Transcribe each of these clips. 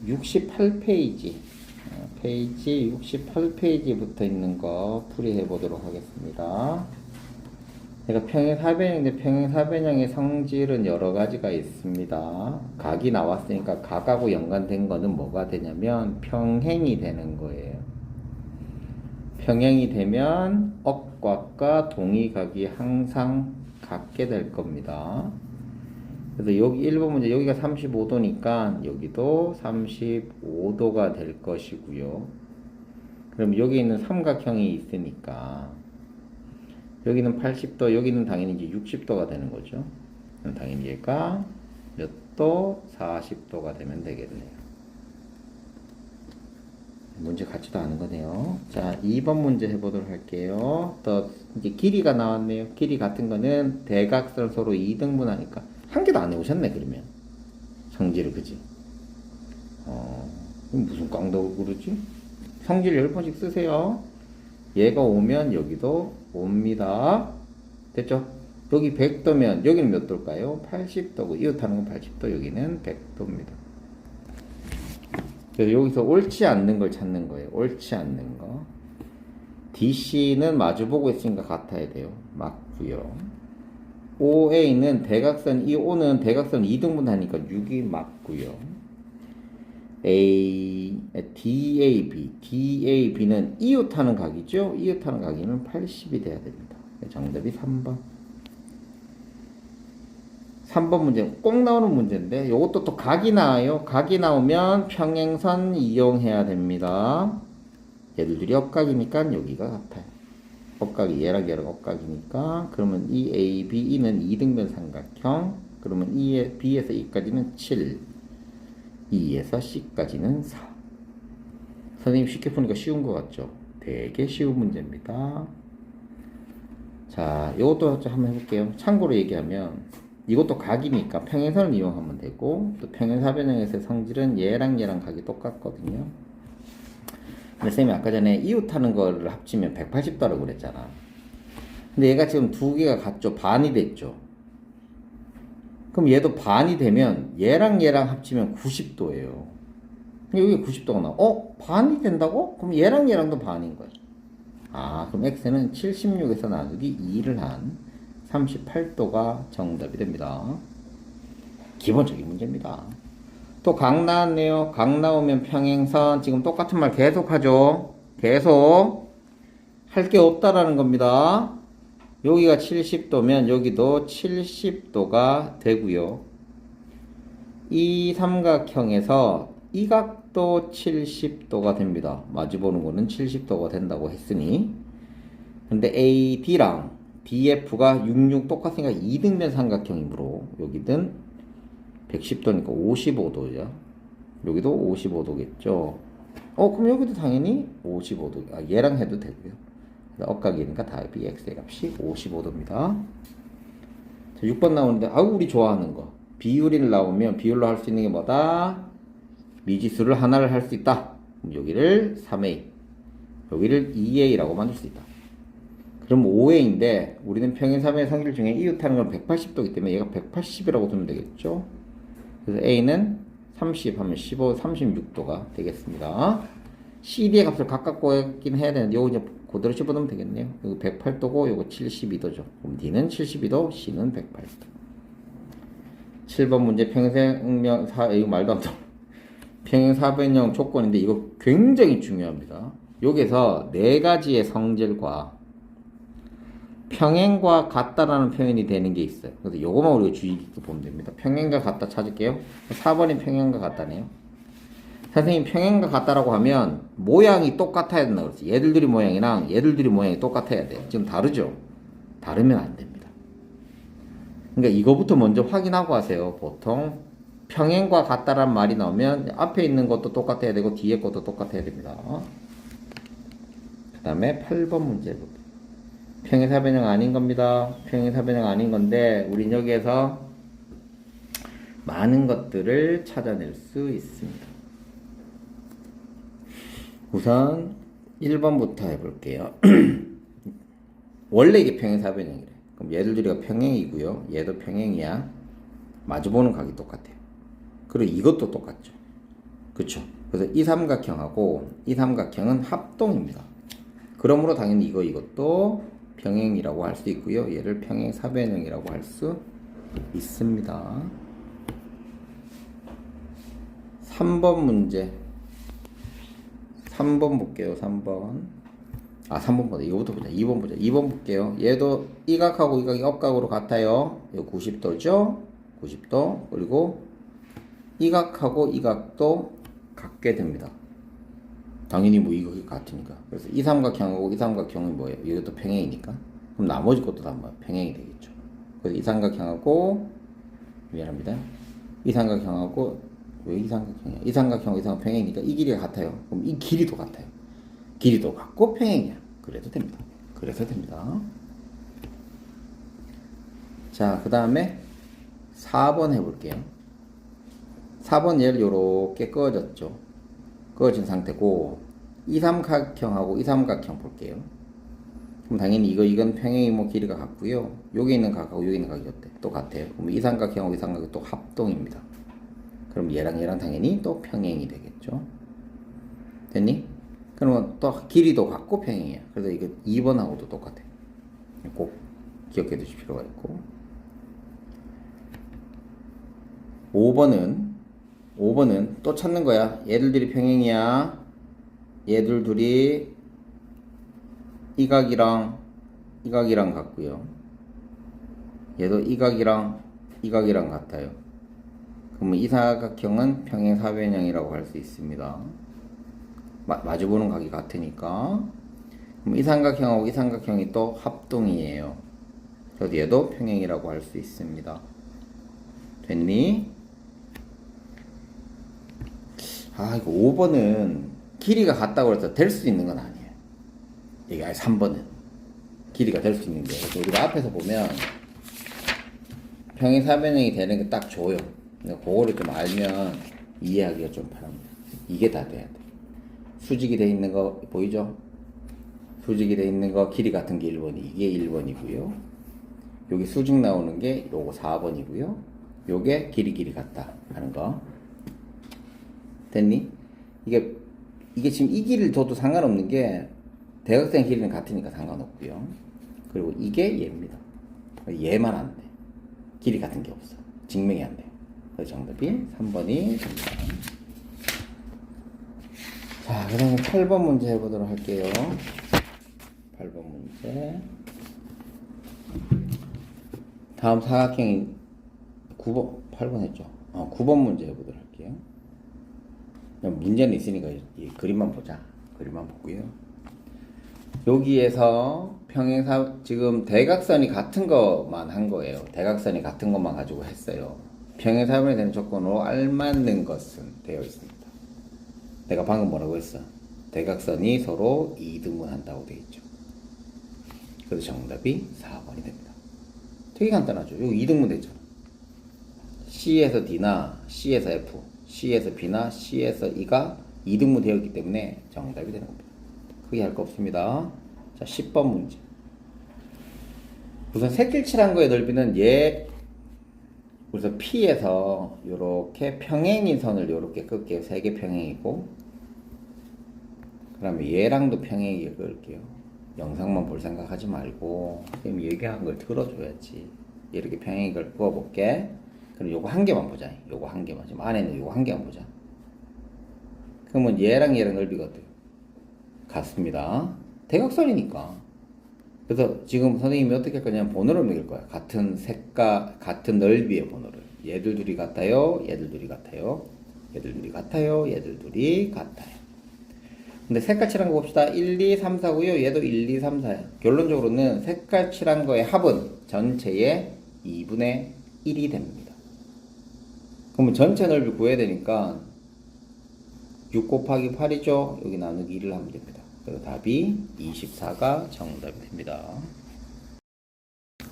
68페이지 페이지 68페이지에 붙어 있는 거 풀이해 보도록 하겠습니다. 그러니까 평행사변형인데 평행사변형의 성질은 여러 가지가 있습니다. 각이 나왔으니까 각하고 연관된 거는 뭐가 되냐면 평행이 되는 거예요. 평행이 되면 억각과 동의각이 항상 같게 될 겁니다. 그래서 여기 1번 문제 여기가 35도니까 여기도 35도가 될 것이고요. 그럼 여기 있는 삼각형이 있으니까 여기는 80도, 여기는 당연히 이제 60도가 되는 거죠. 그럼 당연히 얘가 몇 도? 40도가 되면 되겠네요. 문제 같지도 않은 거네요. 자, 2번 문제 해보도록 할게요. 또 이제 길이가 나왔네요. 길이 같은 거는 대각선 서로 2등분 하니까 한 개도 안 해오셨네. 그러면 성질을 그지? 무슨 깡다고 그러지? 성질 10번씩 쓰세요. 얘가 오면 여기도 옵니다. 됐죠? 여기 100도면 여기는 몇 도일까요? 80도고 이웃하는 건 80도, 여기는 100도입니다. 그래서 여기서 옳지 않는 걸 찾는 거예요. 옳지 않는 거. DC는 마주보고 있으니까 같아야 돼요. 맞고요. OA는 대각선, 이 O는 대각선 2등분 하니까 6이 맞고요. DAB는 이웃하는 각이죠. 이웃하는 각이면 80이 돼야 됩니다. 정답이 3번. 3번 문제 꼭 나오는 문제인데 이것도 또 각이 나와요. 각이 나오면 평행선 이용해야 됩니다. 얘들이 억각이니까 여기가 같아요. 억각이 얘랑 억각이니까 그러면 이 ABE는 2등변 삼각형. 그러면 B에서 E까지는 7, E에서 C까지는 4. 선생님 쉽게 푸니까 쉬운 것 같죠? 되게 쉬운 문제입니다. 자, 이것도 한번 해볼게요. 참고로 얘기하면 이것도 각이니까 평행선을 이용하면 되고 또 평행사변형에서의 성질은 얘랑 각이 똑같거든요. 근데 쌤이 아까 전에 이웃하는 거를 합치면 180도라고 그랬잖아. 근데 얘가 지금 두 개가 같죠? 반이 됐죠? 그럼 얘도 반이 되면 얘랑 합치면 90도예요. 여기 90도가 나와. 반이 된다고? 그럼 얘랑도 반인 거야. 그럼 x는 76에서 나누기 2를 한 38도가 정답이 됩니다. 기본적인 문제입니다. 또 각 나왔네요. 각 나오면 평행선 지금 똑같은 말 계속 하죠. 계속 할 게 없다라는 겁니다. 여기가 70도면 여기도 70도가 되고요. 이 삼각형에서 이 각도 70도가 됩니다. 마주보는 거는 70도가 된다고 했으니 근데 AD랑 DF가 66 똑같으니까 2등변 삼각형이므로 여기는 110도니까 55도죠. 여기도 55도겠죠. 그럼 여기도 당연히 55도. 얘랑 해도 되고요. 억각이니까 답이 x의 값이 55도입니다. 자, 6번 나오는데 우리 좋아하는 거. 비율이 나오면 비율로 할 수 있는 게 뭐다? 미지수를 하나를 할 수 있다. 그럼 여기를 3a, 여기를 2a라고 만들 수 있다. 그럼 5a인데 우리는 평행사변의 성질 중에 이웃하는 건 180도이기 때문에 얘가 180이라고 두면 되겠죠. 그래서 a는 30 하면 15, 36도가 되겠습니다. CD의 값을 각각 구하긴 해야 되는데 요거 이제 그대로 집어넣으면 되겠네요. 여기 108도고 요거 72도죠. 그럼 D는 72도, C는 108도. 7번 문제 이거 말도 안 돼. 평행사변형 조건인데 이거 굉장히 중요합니다. 여기서 네 가지의 성질과 평행과 같다라는 표현이 되는 게 있어요. 그래서 요거만 우리가 주의 깊게 보면 됩니다. 평행과 같다 찾을게요. 4번이 평행과 같다네요. 선생님 평행과 같다라고 하면 모양이 똑같아야 된다고 그랬어요. 얘들들이 모양이랑 얘들들이 모양이 똑같아야 돼요. 지금 다르죠? 다르면 안 됩니다. 그러니까 이거부터 먼저 확인하고 하세요. 보통 평행과 같다란 말이 나오면 앞에 있는 것도 똑같아야 되고 뒤에 것도 똑같아야 됩니다. 그 다음에 8번 문제 볼게요. 평행사변형 아닌 겁니다. 평행사변형 아닌 건데 우린 여기에서 많은 것들을 찾아낼 수 있습니다. 우선 1번부터 해볼게요. 원래 이게 평행사변형이래. 그럼 얘들들이가 평행이고요. 얘도 평행이야. 마주보는 각이 똑같아요. 그리고 이것도 똑같죠. 그쵸. 그래서 이 삼각형하고 이 삼각형은 합동입니다. 그러므로 당연히 이것도 평행이라고 할 수 있고요. 얘를 평행 사변형이라고 할 수 있습니다. 3번 문제. 3번 볼게요. 3번. 3번보다 이거부터 보자. 2번 보자. 2번 볼게요. 얘도 이 각하고 이 각이 억각으로 같아요. 이거 90도죠? 90도. 그리고 이 각하고 이 각도 같게 됩니다. 당연히 뭐 이거 같으니까. 그래서 이 삼각형하고 이 삼각형은 뭐예요? 이것도 평행이니까. 그럼 나머지 것도 다 뭐 평행이 되겠죠. 그래서 이 삼각형하고 미안합니다. 이 삼각형하고 왜 이 삼각형이야? 이 삼각형하고 이 삼각형 평행이니까 이 길이가 같아요. 그럼 이 길이도 같아요. 길이도 같고 평행이야. 그래도 됩니다. 그래서 됩니다. 자, 그 다음에 4번 해볼게요. 4번 얘를 요렇게 그어졌죠. 그어진 상태고 이 삼각형하고 이 삼각형 볼게요. 그럼 당연히 이건 평행이 뭐 길이가 같고요. 여기 있는 각하고 여기 있는 각이 어때? 또 같아요. 그럼 이 삼각형하고 이 삼각형이 또 합동입니다. 그럼 얘랑 당연히 또 평행이 되겠죠. 됐니? 그러면 또 길이도 같고 평행이야. 그래서 이거 2번하고도 똑같아요. 꼭 기억해 두실 필요가 있고 5번은 또 찾는 거야. 얘들들이 평행이야. 얘들 둘이 이 각이랑 같고요. 얘도 이 각이랑 같아요. 그러면 이 사각형은 평행 사변형이라고 할 수 있습니다. 마주보는 각이 같으니까. 그럼 이 삼각형하고 이 삼각형이 또 합동이에요. 그래서 얘도 평행이라고 할 수 있습니다. 됐니? 이거 5번은 길이가 같다고 해서 될 수 있는 건 아니에요. 이게 3번은 길이가 될 수 있는 게. 그래서 우리가 앞에서 보면 평행 사변형이 되는 게 딱 줘요. 그거를 좀 알면 이해하기가 좀 바랍니다. 이게 다 돼야 돼. 수직이 돼 있는 거 보이죠? 수직이 돼 있는 거 길이 같은 게 1번이 이게 1번이고요. 여기 수직 나오는 게 요거 4번이고요. 요게 길이 같다 하는 거. 됐니? 이게 지금 이 길이를 줘도 상관없는 게 대각선 길이는 같으니까 상관없고요. 그리고 이게 얘입니다. 얘만 안 돼. 길이 같은 게 없어. 증명이 안 돼요. 그래서 정답이 3번이 됩니다. 자, 그 다음에 8번 문제 해보도록 할게요. 8번 문제. 다음 사각형이 8번 했죠. 9번 문제 해보도록 할게요. 문제는 있으니까 이 그림만 보자. 그림만 보고요. 여기에서 지금 대각선이 같은 것만 한 거예요. 대각선이 같은 것만 가지고 했어요. 평행사변이 되는 조건으로 알맞는 것은 되어 있습니다. 내가 방금 뭐라고 했어? 대각선이 서로 이등분한다고 되어 있죠. 그래서 정답이 4번이 됩니다. 되게 간단하죠. 여기 이등분 됐잖아. C에서 D나 C에서 F, C에서 B나 C에서 E가 이등분 되어 있기 때문에 정답이 되는 겁니다. 크게 할 거 없습니다. 자, 10번 문제. 우선 새길칠한 거의 넓이는 그래서 P에서 요렇게 평행인 선을 요렇게 끌게요. 3개 평행이고, 그 다음에 얘랑도 평행이게 끌게요. 영상만 볼 생각 하지 말고, 선생님이 얘기한 걸 들어줘야지. 이렇게 평행이걸 그어볼게. 그럼 요거 한 개만 보자. 요거 한 개만. 지금 안에 있는 요거 한 개만 보자. 그러면 얘랑 넓이가 어때요? 같습니다. 대각선이니까. 그래서 지금 선생님이 어떻게 할 거냐면 번호를 매길 거야. 같은 색깔, 같은 넓이의 번호를. 얘들 둘이 같아요. 얘들 둘이 같아요. 얘들 둘이 같아요. 얘들 둘이 같아요. 근데 색깔 칠한 거 봅시다. 1, 2, 3, 4고요. 얘도 1, 2, 3, 4야. 결론적으로는 색깔 칠한 거의 합은 전체의 2분의 1이 됩니다. 그러면 전체 넓이 구해야 되니까 6 곱하기 8이죠. 여기 나누기 1을 하면 됩니다. 그래서 답이 24가 정답이 됩니다.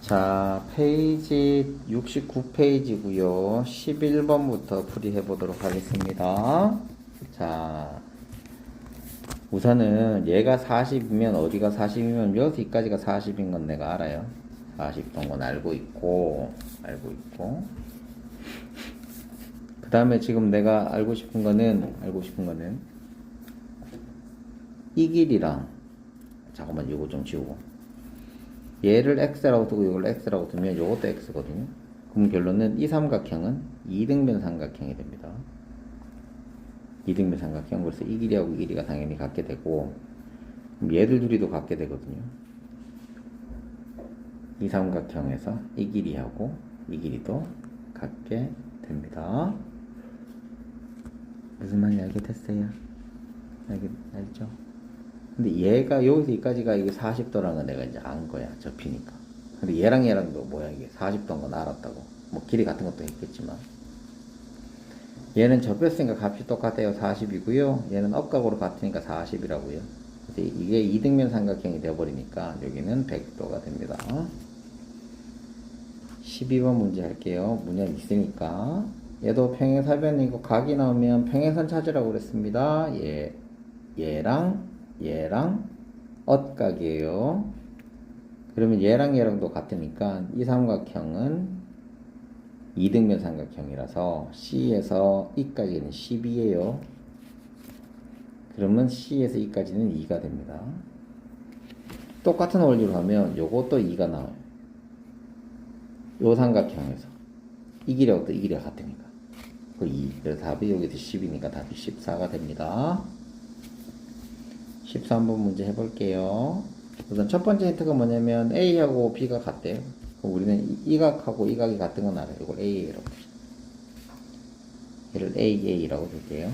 자, 페이지 69페이지고요. 11번부터 풀이해 보도록 하겠습니다. 자, 우선은 얘가 40이면 어디가 40이면 여기까지가 40인 건 내가 알아요. 40인 건 알고 있고 그 다음에 지금 내가 알고 싶은 거는 이 길이랑, 잠깐만 요거 좀 지우고, 얘를 x라고 두고 이걸 x라고 두면 요것도 x거든요. 그럼 결론은 이 삼각형은 이등변 삼각형이 됩니다. 이등변 삼각형. 그래서 이 길이하고 이 길이가 당연히 같게 되고, 그럼 얘들 둘이도 같게 되거든요. 이 삼각형에서 이 길이하고 이 길이도 같게 됩니다. 무슨 말인지 알겠어요? 알죠? 근데 얘가 여기서 여기까지가 이게 40도라는 건 내가 이제 안 거야. 접히니까. 근데 얘랑도 뭐야, 이게 40도인 건 알았다고. 뭐 길이 같은 것도 했겠지만. 얘는 접혔으니까 값이 똑같아요. 40이고요. 얘는 업각으로 같으니까 40이라고요. 그래서 이게 이등변 삼각형이 되어버리니까 여기는 100도가 됩니다. 12번 문제 할게요. 문제는 있으니까. 얘도 평행사변이고 각이 나오면 평행선 찾으라고 그랬습니다. 얘랑 엇각이에요. 그러면 얘랑도 같으니까 이 삼각형은 이등변 삼각형이라서 C에서 E까지는 10이에요. 그러면 C에서 E까지는 2가 됩니다. 똑같은 원리로 하면 요것도 2가 나와요. 요 삼각형에서 이 길이하고 또 이 길이가 같으니까 그 2. 그래서 답이 여기서 10이니까 답이 14가 됩니다. 13번 문제 해볼게요. 우선 첫 번째 힌트가 뭐냐면 A하고 B가 같대요. 그럼 우리는 이 각하고 이 각이 같은 건 알아요. 이걸 A라고 얘를 A라고 줄게요.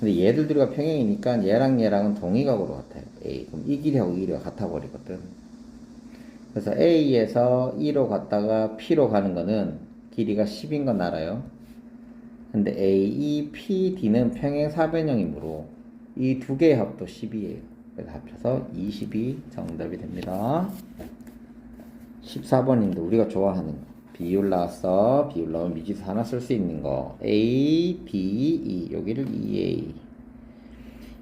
근데 얘들 둘이가 평행이니까 얘랑은 동의각으로 같아요. A. 그럼 이 길이하고 이 길이가 같아 버리거든. 그래서 A에서 E로 갔다가 P로 가는 거는 길이가 10인 건 알아요. 근데 A, P, D는 평행사변형이므로 이 두 개의 합도 10이에요. 그래서 합쳐서 20이 정답이 됩니다. 14번인데 우리가 좋아하는 거. 비율 나왔어. 비율 나오면 미지수 하나 쓸 수 있는 거. A, B, E. 여기를 EA.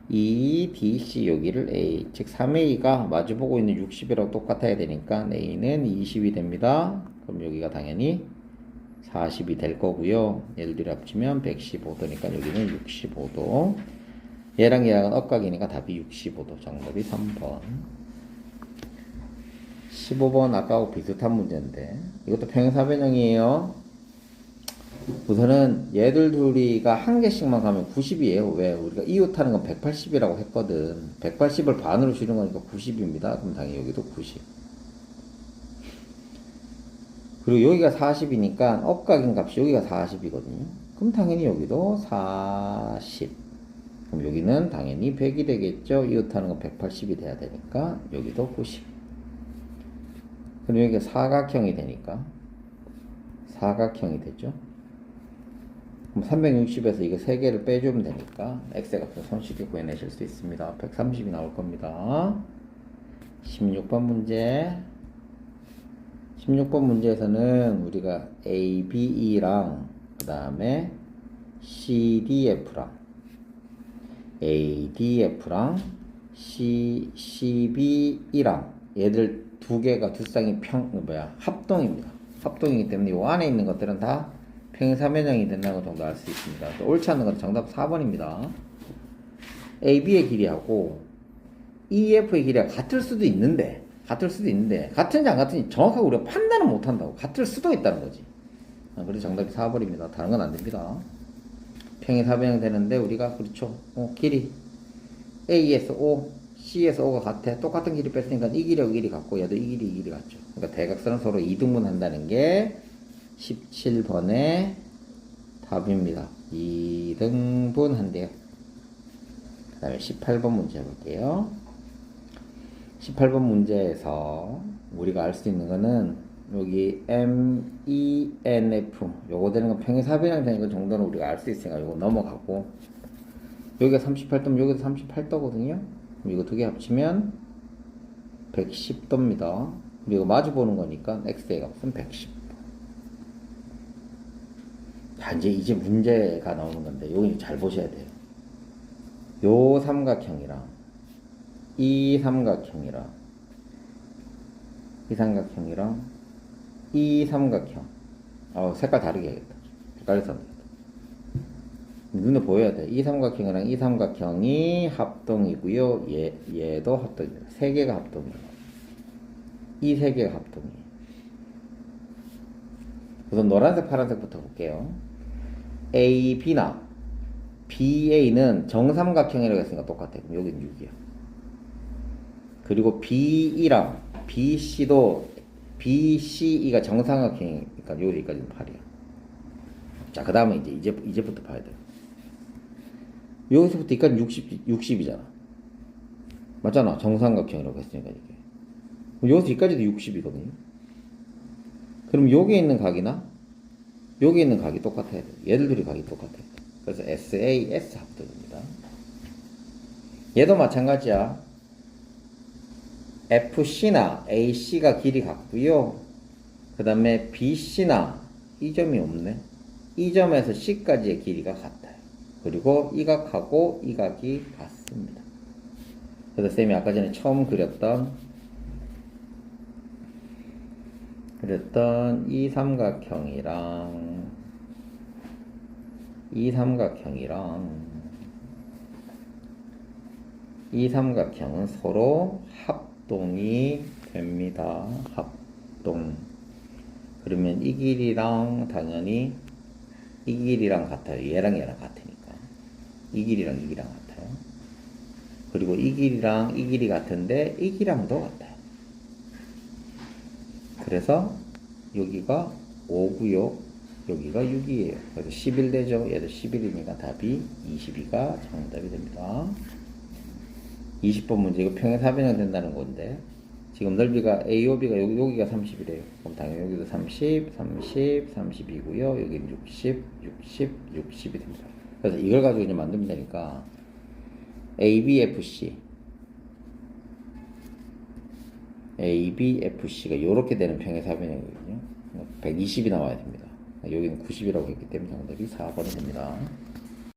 E, B, C. 여기를 A. 즉 3A가 마주보고 있는 60이라고 똑같아야 되니까 A는 20이 됩니다. 그럼 여기가 당연히 40이 될 거고요. 얘들이 합치면 115도니까 여기는 65도. 얘랑은 엇각이니까 답이 65도. 정답이 3번. 15번 아까하고 비슷한 문제인데 이것도 평행사변형이에요. 우선은 얘들 둘이가 한 개씩만 가면 90이에요. 왜? 우리가 이웃하는 건 180이라고 했거든. 180을 반으로 줄인 거니까 90입니다. 그럼 당연히 여기도 90. 그리고 여기가 40이니까 업각인 값이 여기가 40이거든요. 그럼 당연히 여기도 40. 그럼 여기는 당연히 100이 되겠죠. 이웃하는 건 180이 돼야 되니까 여기도 90. 그럼 여기가 사각형이 되니까 사각형이 되죠. 그럼 360에서 이거 3개를 빼주면 되니까 x의 값을 손쉽게 구해내실 수 있습니다. 130이 나올 겁니다. 16번 문제. 16번 문제에서는 우리가 A, B, E랑 그 다음에 C, D, F랑 A, D, F랑 C, B, E랑 얘들 두 개가 두 쌍이 합동입니다. 합동이기 때문에 이 안에 있는 것들은 다 평행사변형이 된다는 것 정도 알 수 있습니다. 또 옳지 않는 건 정답 4번입니다. AB의 길이하고 EF의 길이가 같을 수도 있는데 같은지 안 같은지 정확하게 우리가 판단은 못한다고. 같을 수도 있다는 거지. 그래서 정답이 4번입니다. 다른 건 안 됩니다. 평행사변형 되는데 우리가 그렇죠. 길이 A에서 O, C에서 O가 같아. 똑같은 길이 뺐으니까 이 길이하고 이 길이 같고 얘도 이 길이 같죠. 그러니까 대각선은 서로 이등분 한다는 게 17번의 답입니다. 2등분 한대요. 그 다음에 18번 문제 해볼게요. 18번 문제에서 우리가 알 수 있는 거는 여기 MENF 요거 되는 건 평행사변형 되는 거 정도는 우리가 알 수 있으니까 요거 넘어가고 여기가 38도면 여기도 38도거든요. 그럼 이거 두 개 합치면 110도입니다. 이거 마주 보는 거니까 x의 값은 110도. 자, 이제 문제가 나오는 건데 여기 잘 보셔야 돼요. 요 삼각형이랑 이 삼각형이랑 이 삼각형 색깔 다르게 해야겠다. 헷갈려서 안 되겠다. 눈에 보여야 돼. 이 삼각형이랑 이 삼각형이 합동이고요. 얘도 합동입니다. 세 개가 합동이에요. 이 세 개가 합동이에요. 우선 노란색, 파란색부터 볼게요. A, B나 BA는 정삼각형이라고 했으니까 똑같아요. 그럼 여기는 6이야. 그리고 BE랑 BC도 BCE가 정삼각형이니까 여기까지는 8이야. 자, 그 다음에 이제부터 봐야 돼요. 여기서부터 여기까지 60이잖아. 맞잖아. 정삼각형이라고 했으니까 이게. 그럼 여기서 여기까지도 60이거든요. 그럼 여기에 있는 각이나 여기에 있는 각이 똑같아야 돼. 얘들 둘이 각이 똑같아야 돼. 그래서 SAS 합동입니다. 얘도 마찬가지야. FC나 AC가 길이 같고요. 그 다음에 BC나 이 점이 없네. 이 점에서 C까지의 길이가 같아요. 그리고 이 각하고 이 각이 같습니다. 그래서 쌤이 아까 전에 처음 그렸던 이 삼각형이랑 이 삼각형은 서로 합동이 됩니다. 합동. 그러면 이 길이랑 당연히 이 길이랑 같아요. 얘랑 같으니까. 이 길이랑 이 길이랑 같아요. 그리고 이 길이랑 이 길이 같은데 이 길이랑도 같아요. 그래서 여기가 5고요. 여기가 6이에요. 그래서 11 되죠. 얘도 11이니까 답이 22가 정답이 됩니다. 20번 문제 이거 평행사변형 된다는 건데 지금 넓이가 AOB가 여기가 30이래요. 그럼 당연히 여기도 30, 30, 30이고요. 여기는 60, 60, 60이 됩니다. 그래서 이걸 가지고 이제 만들면 되니까 ABFC가 이렇게 되는 평행사변형이거든요. 120이 나와야 됩니다. 여기는 90이라고 했기 때문에 정답이 4번이 됩니다.